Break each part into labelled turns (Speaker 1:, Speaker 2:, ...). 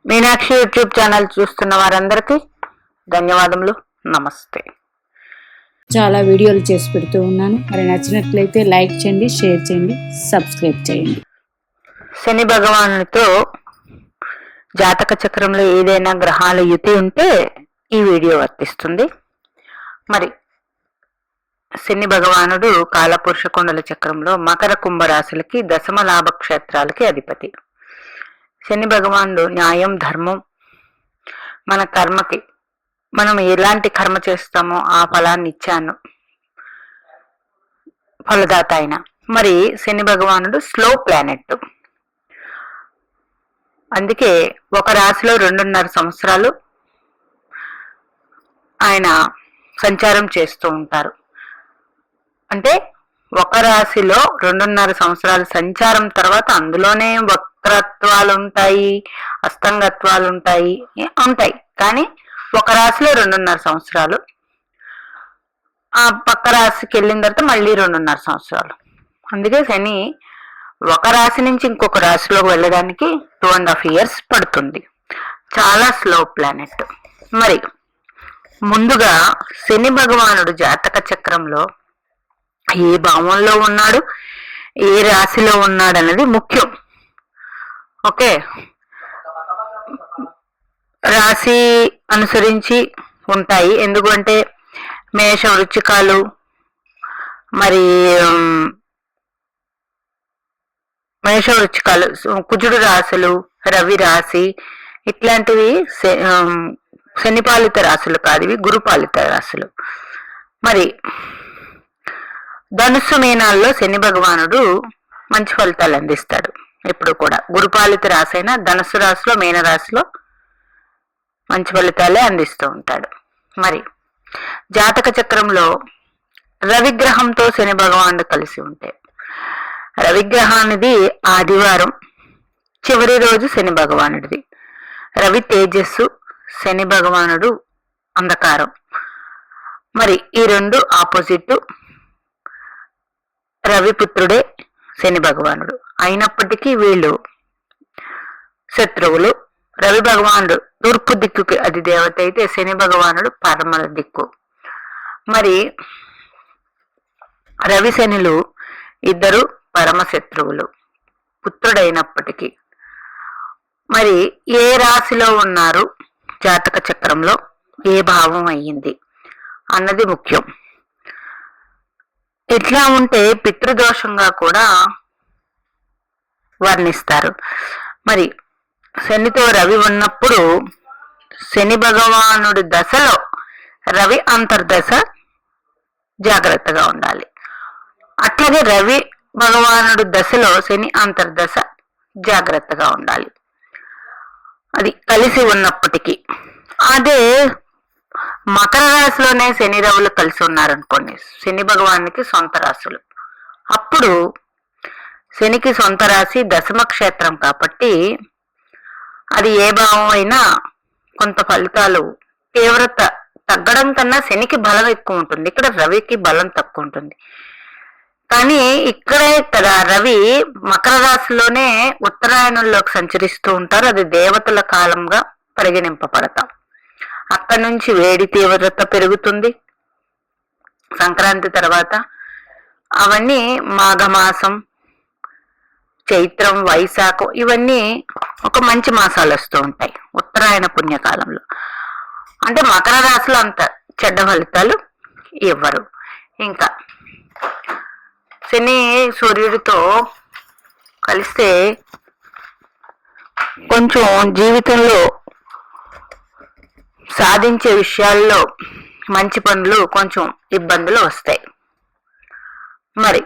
Speaker 1: Meenakshi YouTube channel చూస్తున్న వారందరికీ ధన్యవాదములు. నమస్తే.
Speaker 2: చాలా వీడియోలు చేసి పెడుతూ ఉన్నాను. మరి నచ్చినట్లయితే లైక్ చేయండి, షేర్ చేయండి, సబ్స్క్రైబ్ చేయండి.
Speaker 1: శని భగవానుడితో జాతక చక్రంలో ఏదైనా గ్రహాల యుతి ఉంటే ఈ వీడియో వర్తిస్తుంది. మరి శని భగవానుడు కాలపురుష కుండల చక్రంలో మకర కుంభ రాశులకి దశమ లాభ క్షేత్రాలకి అధిపతి. శని భగవానుడు న్యాయం, ధర్మం, మన కర్మకి మనం ఎలాంటి కర్మ చేస్తామో ఆ ఫలాన్ని ఇచ్చాను ఫలదాత అయిన. మరి శని భగవానుడు స్లో ప్లానెట్, అందుకే ఒక రాశిలో 2.5 సంవత్సరాలు ఆయన సంచారం చేస్తూ ఉంటారు. అంటే ఒక రాశిలో 2.5 సంవత్సరాల సంచారం తర్వాత అందులోనే వక్రత్వాలు ఉంటాయి, అస్తంగత్వాలు ఉంటాయి. కానీ ఒక రాశిలో 2.5 సంవత్సరాలు, ఆ పక్క రాశికి వెళ్ళిన తర్వాత మళ్ళీ 2.5 సంవత్సరాలు. అందుకే శని ఒక రాశి నుంచి ఇంకొక రాశిలోకి వెళ్ళడానికి 2.5 years పడుతుంది. చాలా స్లో ప్లానెట్. మరి ముందుగా శని భగవానుడు జాతక చక్రంలో ఏ భావంలో ఉన్నాడు, ఏ రాశిలో ఉన్నాడు అనేది ముఖ్యం. ఓకే, రాశి అనుసరించి ఉంటాయి. ఎందుకంటే మేష, వృచ్చికాలు, మరి మేష వృచ్చికాలు కుజుడు రాశులు, రవి రాశి, ఇట్లాంటివి శనిపాలిత రాశులు కాదు, ఇవి గురుపాలిత రాశులు. మరి ధనుస్సు మీనాల్లో శని భగవానుడు మంచి ఫలితాలు అందిస్తాడు. ఎప్పుడు కూడా గురుపాలిత రాశి అయినా ధనుస్సు రాశిలో, మీన రాశిలో మంచి ఫలితాలే అందిస్తూ ఉంటాడు. మరి జాతక చక్రంలో రవిగ్రహంతో శని భగవానుడు కలిసి ఉంటే, రవిగ్రహానిది ఆదివారం, చివరి రోజు శని భగవానుడిది. రవి తేజస్సు, శని భగవానుడు అంధకారం. మరి ఈ రెండు ఆపోజిట్. రవిపుత్రుడే శని భగవానుడు అయినప్పటికీ వీళ్ళు శత్రువులు. రవి భగవానుడు తూర్పు దిక్కుకి అది దేవత అయితే, శని భగవానుడు పడమర దిక్కు. మరి రవి శనులు ఇద్దరు పరమ శత్రువులు పుత్రుడైనప్పటికీ. మరి ఏ రాశిలో ఉన్నారు, జాతక చక్రంలో ఏ భావం అయ్యింది అన్నది ముఖ్యం. ఇట్లా ఉంటే పితృదోషంగా కూడా వర్ణిస్తారు. మరి శనితో రవి ఉన్నప్పుడు శని భగవానుడి దశలో రవి అంతర్దశ జాగ్రత్తగా ఉండాలి. అట్లాగే రవి భగవానుడి దశలో శని అంతర్దశ జాగ్రత్తగా ఉండాలి. అది కలిసి ఉన్నప్పటికీ. అదే మకర రాశిలోనే శని రవులు కలిసి ఉన్నారనుకోండి, శని భగవానికి సొంత రాశులు, అప్పుడు శనికి సొంత రాశి దశమ క్షేత్రం కాబట్టి అది ఏ భావం అయినా కొంత ఫలితాలు తీవ్రత తగ్గడం కన్నా శనికి బలం ఎక్కువ ఉంటుంది, ఇక్కడ రవికి బలం తక్కువ ఉంటుంది. కానీ ఇక్కడే కదా రవి మకర రాశిలోనే ఉత్తరాయణంలోకి సంచరిస్తూ ఉంటారు. అది దేవతల కాలంగా పరిగణింపబడతాం. అక్కడి నుంచి వేడి తీవ్రత పెరుగుతుంది సంక్రాంతి తర్వాత. అవన్నీ మాఘమాసం, చైత్రం, వైశాఖం, ఇవన్నీ ఒక మంచి మాసాలు వస్తూ ఉంటాయి ఉత్తరాయణ పుణ్యకాలంలో. అంటే మకర రాశిలో అంత చెడ్డ ఫలితాలు ఇవ్వరు. ఇంకా శని సూర్యుడితో కలిస్తే కొంచెం జీవితంలో సాధించే విషయాల్లో మంచి పనులు కొంచెం ఇబ్బందులు వస్తాయి. మరి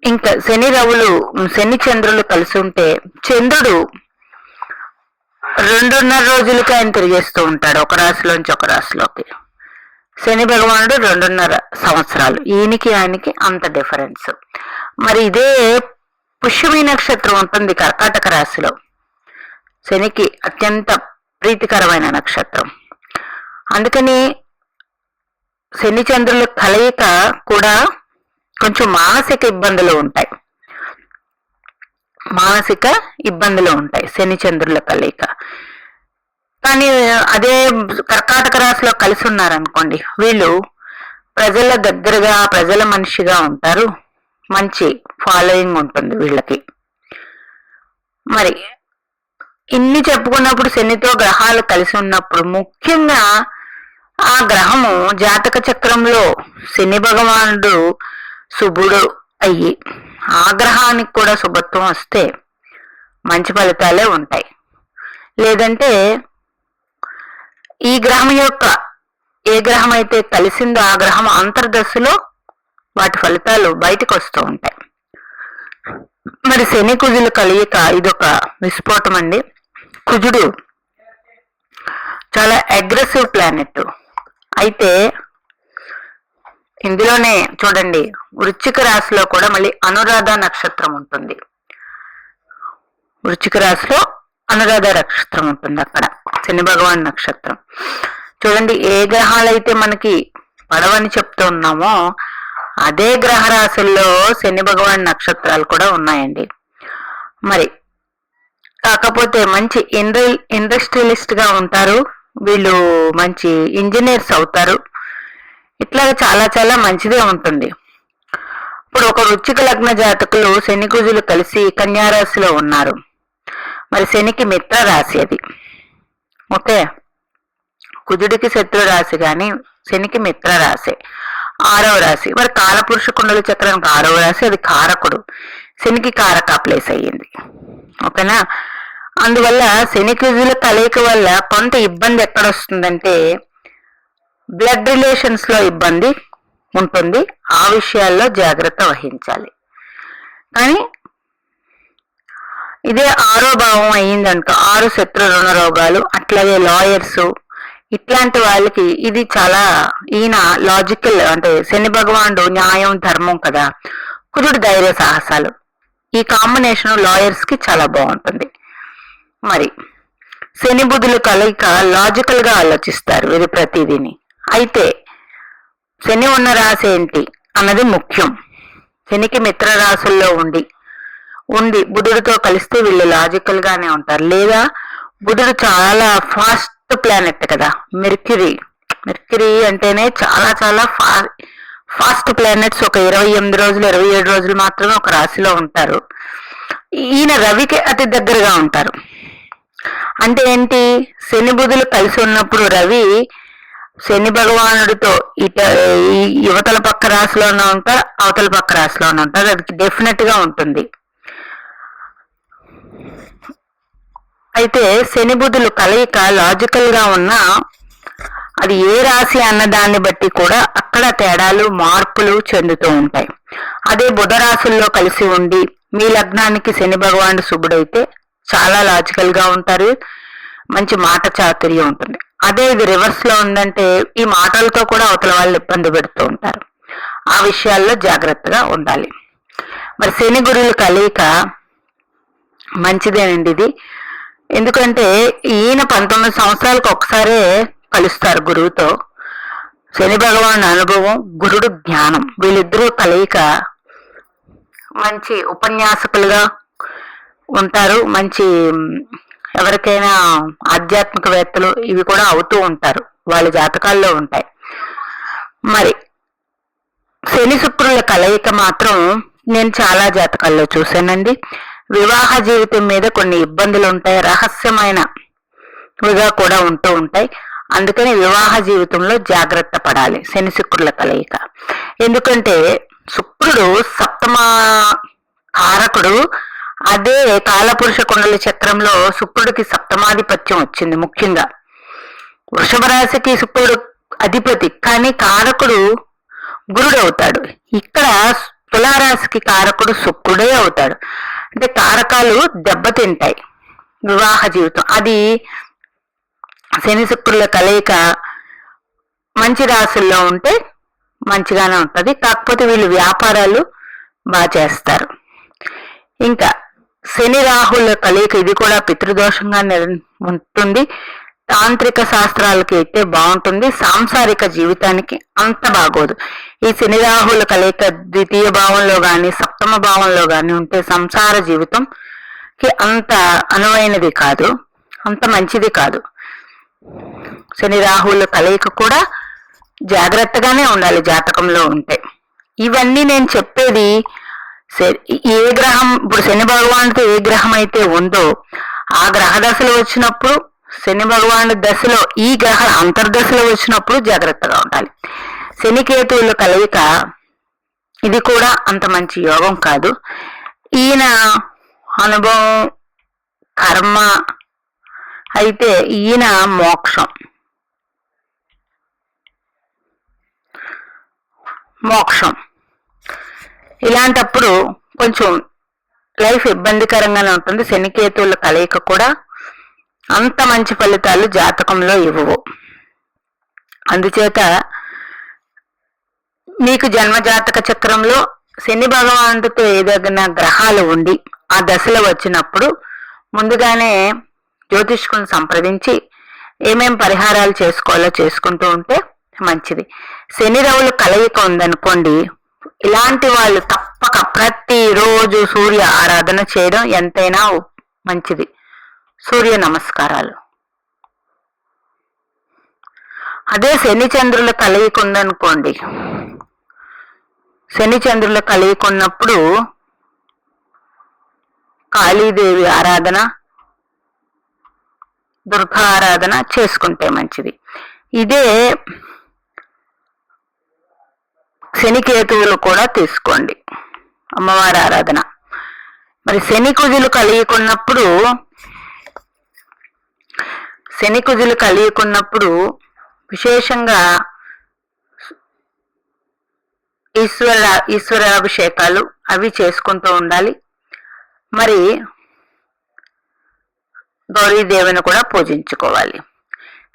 Speaker 1: ఇంకా శని రవులు, శని చంద్రులు కలిసి ఉంటే చంద్రుడు 2.5 రోజులకి ఆయన తిరిగేస్తూ ఉంటాడు ఒక రాశిలోంచి ఒక రాశిలోకి. శని భగవానుడు 2.5 సంవత్సరాలు. ఈయనకి ఆయనకి అంత డిఫరెన్స్. మరి ఇదే పుష్యమి నక్షత్రం ఉంటుంది కర్కాటక రాశిలో, శనికి అత్యంత ప్రీతికరమైన నక్షత్రం. అందుకని శని చంద్రుల కలయిక కూడా కొంచెం మానసిక ఇబ్బందులు ఉంటాయి. మానసిక ఇబ్బందులు ఉంటాయి శని చంద్రుల కలయిక. కానీ అదే కర్కాటక రాశిలో కలిసి ఉన్నారనుకోండి, వీళ్ళు ప్రజల దగ్గరగా ప్రజల మనిషిగా ఉంటారు, మంచి ఫాలోయింగ్ ఉంటుంది వీళ్ళకి. మరి ఇన్ని చెప్పుకున్నప్పుడు శనితో గ్రహాలు కలిసి ఉన్నప్పుడు ముఖ్యంగా ఆ గ్రహము జాతక చక్రంలో శని భగవానుడు శుభుడు అయ్యి ఆ గ్రహానికి కూడా శుభత్వం వస్తే మంచి ఫలితాలే ఉంటాయి. లేదంటే ఈ గ్రహం యొక్క ఏ గ్రహం అయితే కలిసిందో ఆ గ్రహం అంతర్దశలో వాటి ఫలితాలు బయటకు వస్తూ ఉంటాయి. మరి శని కుజులు కలయిక ఇదొక విస్ఫోటం అండి. కుజుడు చాలా అగ్రెసివ్ ప్లానెట్. అయితే ఇందులోనే చూడండి, వృశ్చిక రాశిలో కూడా మళ్ళీ అనురాధ నక్షత్రం ఉంటుంది. వృశ్చిక రాశిలో అనురాధ నక్షత్రం ఉంటుంది, అక్కడ శని భగవాన్ నక్షత్రం. చూడండి, ఏ గ్రహాలైతే మనకి పడవని చెప్తూ ఉన్నామో అదే గ్రహ రాశుల్లో శని భగవాన్ నక్షత్రాలు కూడా ఉన్నాయండి. మరి కాకపోతే మంచి ఇండస్ట్రియలిస్ట్ గా ఉంటారు వీళ్ళు, మంచి ఇంజనీర్స్ అవుతారు. ఇట్లా చాలా చాలా మంచిదే ఉంటుంది. ఇప్పుడు ఒక వృశ్చిక లగ్న జాతకులు శని కుజులు కలిసి కన్యా రాశిలో ఉన్నారు. మరి శనికి మిత్ర రాశి అది. ఓకే, కుజుడికి శత్రు రాశి కానీ శనికి మిత్ర రాశి, 6వ రాశి. మరి కాలపురుష కుండల చక్రానికి 6వ రాశి, అది కారకుడు. శనికి కారక ప్లేస్ అయ్యింది. ఓకేనా? అందువల్ల శని కుజుల కలయిక వల్ల కొంత ఇబ్బంది ఎక్కడ వస్తుందంటే బ్లడ్ రిలేషన్స్ లో ఇబ్బంది ఉంటుంది. ఆ విషయాల్లో జాగ్రత్త వహించాలి. కానీ ఇదే 6వ భావం అయ్యిందనుకో, 6 శత్రు రుణ రోగాలు, అట్లాగే లాయర్స్, ఇట్లాంటి వాళ్ళకి ఇది చాలా, ఈయన లాజికల్ అంటే శని భగవానుడు న్యాయం ధర్మం కదా, కుజుడు ధైర్య సాహసాలు, ఈ కాంబినేషన్ లాయర్స్ కి చాలా బాగుంటుంది. మరి శని బుధుల కలయిక లాజికల్ గా ఆలోచిస్తారు వీరు ప్రతిదీని. అయితే శని ఉన్న రాశి ఏంటి అన్నది ముఖ్యం. శనికి మిత్ర రాశుల్లో ఉండి బుధుడితో కలిస్తే వీళ్ళు లాజికల్ గానే ఉంటారు. లేదా బుధుడు చాలా ఫాస్ట్ ప్లానెట్ కదా, మెర్క్యూరీ అంటేనే చాలా చాలా ఫాస్ట్ ప్లానెట్స్. ఒక 28 రోజులు 27 రోజులు మాత్రమే ఒక రాశిలో ఉంటారు. ఈయన రవికి అతి దగ్గరగా ఉంటారు. అంటే ఏంటి, శని బుధులు కలిసి ఉన్నప్పుడు రవి శని భగవానుడితో యువతల పక్క రాశిలోనే ఉంటారు, అవతల పక్క రాశిలోనే ఉంటారు. అది డెఫినెట్ గా ఉంటుంది. అయితే శని బుధులు కలయిక లాజికల్ గా ఉన్నా అది ఏ రాశి అన్న దాన్ని బట్టి కూడా అక్కడ తేడాలు మార్పులు చెందుతూ ఉంటాయి. అదే బుధ రాశుల్లో కలిసి ఉండి మీ లగ్నానికి శని భగవానుడు శుభుడైతే చాలా లాజికల్ గా ఉంటారు, మంచి మాట చాతుర్యం ఉంటుంది. అదే ఇది రివర్స్ లో ఉందంటే ఈ మాటలతో కూడా అవతల వాళ్ళు ఇబ్బంది పెడుతూ ఉంటారు. ఆ విషయాల్లో జాగ్రత్తగా ఉండాలి. మరి శని గురువుల కలయిక మంచిదేనండి ఇది. ఎందుకంటే ఈయన 19 సంవత్సరాలకు ఒకసారే కలుస్తారు గురువుతో. శని భగవాన్ అనుభవం, గురుడు జ్ఞానం, వీళ్ళిద్దరూ కలయిక మంచి ఉపన్యాసకులుగా ఉంటారు. మంచి ఎవరికైనా ఆధ్యాత్మికవేత్తలు ఇవి కూడా అవుతూ ఉంటారు, వాళ్ళ జాతకాల్లో ఉంటాయి. మరి శని శుక్రుల కలయిక మాత్రం నేను చాలా జాతకాల్లో చూశానండి. వివాహ జీవితం మీద కొన్ని ఇబ్బందులు ఉంటాయి, రహస్యమైనవిగా కూడా ఉంటూ ఉంటాయి. అందుకని వివాహ జీవితంలో జాగ్రత్త పడాలి శని శుక్రుల కలయిక. ఎందుకంటే శుక్రుడు సప్తమ కారకుడు. అదే కాలపురుష కుండలి చక్రంలో శుక్రుడికి సప్తమాధిపత్యం వచ్చింది. ముఖ్యంగా వృషభ రాశికి శుక్రుడు అధిపతి, కానీ కారకుడు గురుడు అవుతాడు. ఇక్కడ తులారాశికి కారకుడు శుక్రుడే అవుతాడు. అంటే కారకాలు దెబ్బతింటాయి వివాహ జీవితం. అది శని శుక్రుల కలయిక మంచి రాశుల్లో ఉంటే మంచిగానే ఉంటది. కాకపోతే వీళ్ళు వ్యాపారాలు బాగా చేస్తారు. ఇంకా శని రాహుల కలయిక ఇది కూడా పితృదోషంగా ఉంటుంది. తాంత్రిక శాస్త్రాలకి అయితే బాగుంటుంది, సాంసారిక జీవితానికి అంత బాగోదు. ఈ శని రాహుల కలయిక ద్వితీయ భావంలో గాని సప్తమ భావంలో గాని ఉంటే సంసార జీవితం అంత అనువైనది కాదు, అంత మంచిది కాదు. శని రాహువుల కలయిక కూడా జాగ్రత్తగానే ఉండాలి జాతకంలో ఉంటే. ఇవన్నీ నేను చెప్పేది ఏ గ్రహం, ఇప్పుడు శని భగవానుడితో ఏ గ్రహం అయితే ఉందో ఆ గ్రహ దశలు వచ్చినప్పుడు, శని భగవానుడి దశలో ఈ గ్రహ అంతర్దశలో వచ్చినప్పుడు జాగ్రత్తగా ఉండాలి. శనికేతువుల కలయిక ఇది కూడా అంత మంచి యోగం కాదు. ఈయన అనుభవం కర్మ అయితే, ఈయన మోక్షం. ఇలాంటప్పుడు కొంచెం లైఫ్ ఇబ్బందికరంగానే ఉంటుంది. శనికేతువుల కలయిక కూడా అంత మంచి ఫలితాలు జాతకంలో ఇవ్వవు. అందుచేత మీకు జన్మజాతక చక్రంలో శని భగవానుడితో ఏదైనా గ్రహాలు ఉండి ఆ దశలో వచ్చినప్పుడు ముందుగానే జ్యోతిష్కుని సంప్రదించి ఏమేం పరిహారాలు చేసుకోవాలో చేసుకుంటూ ఉంటే మంచిది. శని రవుల కలయిక ఉందనుకోండి, ఇలాంటి వాళ్ళు తప్పక ప్రతిరోజు సూర్య ఆరాధన చేయడం ఎంతైనా మంచిది. సూర్య నమస్కారాలు. అదే శని చంద్రుల కలయిక ఉందనుకోండి, శని చంద్రుల కలయిక ఉన్నప్పుడు కాళీదేవి ఆరాధన, దుర్గా ఆరాధన చేసుకుంటే మంచిది. ఇదే శనికేతువులు కూడా తీసుకోండి, అమ్మవారి ఆరాధన. మరి శని కుజులు కలియుకున్నప్పుడు విశేషంగా ఈశ్వరాభిషేకాలు అవి చేసుకుంటూ ఉండాలి. మరి గౌరీదేవిని కూడా పూజించుకోవాలి.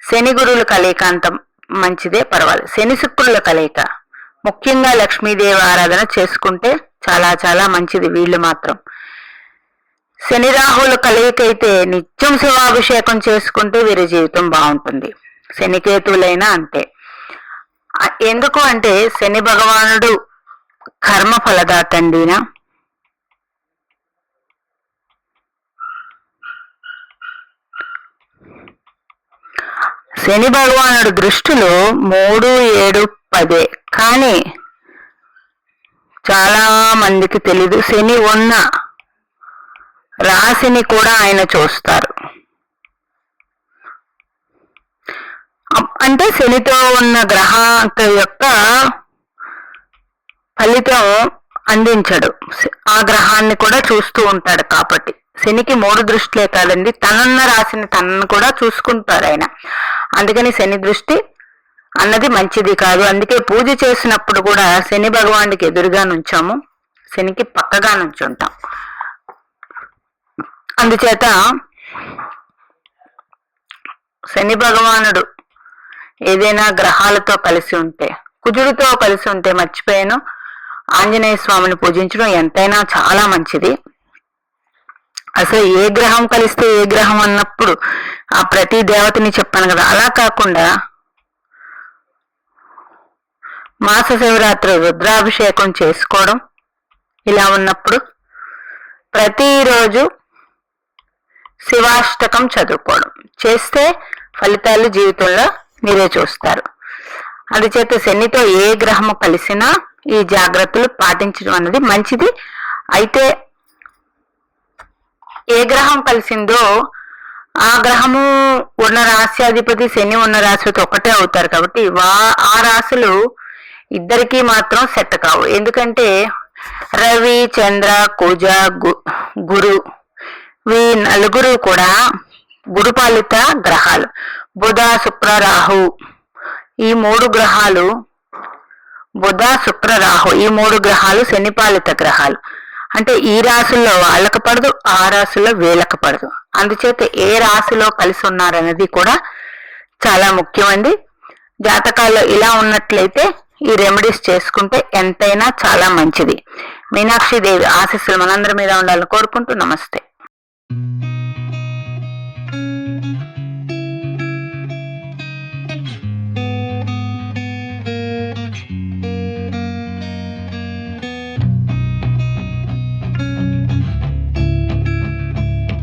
Speaker 1: శని గురువుల కలయిక అంత మంచిదే, పర్వాలేదు. శని శుక్రుల కలయిక ముఖ్యంగా లక్ష్మీదేవి ఆరాధన చేసుకుంటే చాలా చాలా మంచిది. వీళ్ళు మాత్రం శని రాహువుల కలయిక అయితే నిత్యం శివాభిషేకం చేసుకుంటే వీరి జీవితం బాగుంటుంది. శనికేతువులైనా అంతే. ఎందుకు అంటే శని భగవానుడు కర్మ ఫలదాతండినా. శని భగవానుడు దృష్టిలో 3, 7, 10. కానీ చాలా మందికి తెలీదు, శని ఉన్న రాశిని కూడా ఆయన చూస్తారు. అంటే శనితో ఉన్న గ్రహం యొక్క ఫలితం అందించడు, ఆ గ్రహాన్ని కూడా చూస్తూ ఉంటాడు. కాబట్టి శనికి 3 దృష్టిలే కాదండి, తనున్న రాశిని తనను కూడా చూసుకుంటారు ఆయన. అందుకని శని దృష్టి అన్నది మంచిది కాదు. అందుకే పూజ చేసినప్పుడు కూడా శని భగవానుడికి ఎదురుగా నుంచాము, శనికి పక్కగా నుంచుంటాం. అందుచేత శని భగవానుడు ఏదైనా గ్రహాలతో కలిసి ఉంటే, కుజుడితో కలిసి ఉంటే మర్చిపోయాను, ఆంజనేయ స్వామిని పూజించడం ఎంతైనా చాలా మంచిది. అసలు ఏ గ్రహం కలిస్తే ఏ గ్రహం అన్నప్పుడు ఆ ప్రతి దేవతని చెప్పాను కదా, అలా కాకుండా మాస శివరాత్రి రుద్రాభిషేకం చేసుకోవడం, ఇలా ఉన్నప్పుడు ప్రతిరోజు శివాష్టకం చదువుకోవడం చేస్తే ఫలితాలు జీవితంలో మీరే చూస్తారు. అందుచేత శనితో ఏ గ్రహము కలిసినా ఈ జాగ్రత్తలు పాటించడం అనేది మంచిది. అయితే ఏ గ్రహం కలిసిందో ఆ గ్రహము ఉన్న రాశ్యాధిపతి శని ఉన్న రాశితో ఒకటే అవుతారు. కాబట్టి ఆ రాశులు ఇద్దరికీ మాత్రం సెట్ కావు. ఎందుకంటే రవి, చంద్ర, కుజ, గురు, ఈ 4 కూడా గురుపాలిత గ్రహాలు. బుధ, శుక్ర, రాహు ఈ 3 గ్రహాలు, బుధ, శుక్ర, రాహు ఈ 3 గ్రహాలు శనిపాలిత గ్రహాలు. అంటే ఈ రాశుల్లో వాళ్ళకి పడదు, ఆ రాశుల్లో వీళ్ళకి పడదు. అందుచేత ఏ రాశిలో కలిసి ఉన్నారనేది కూడా చాలా ముఖ్యమండి. జాతకాల్లో ఇలా ఉన్నట్లయితే ఈ రెమెడీస్ చేసుకుంటే ఎంతైనా చాలా మంచిది. మీనాక్షి దేవి ఆశీస్సులు మనందరి మీద ఉండాలని కోరుకుంటూ నమస్తే.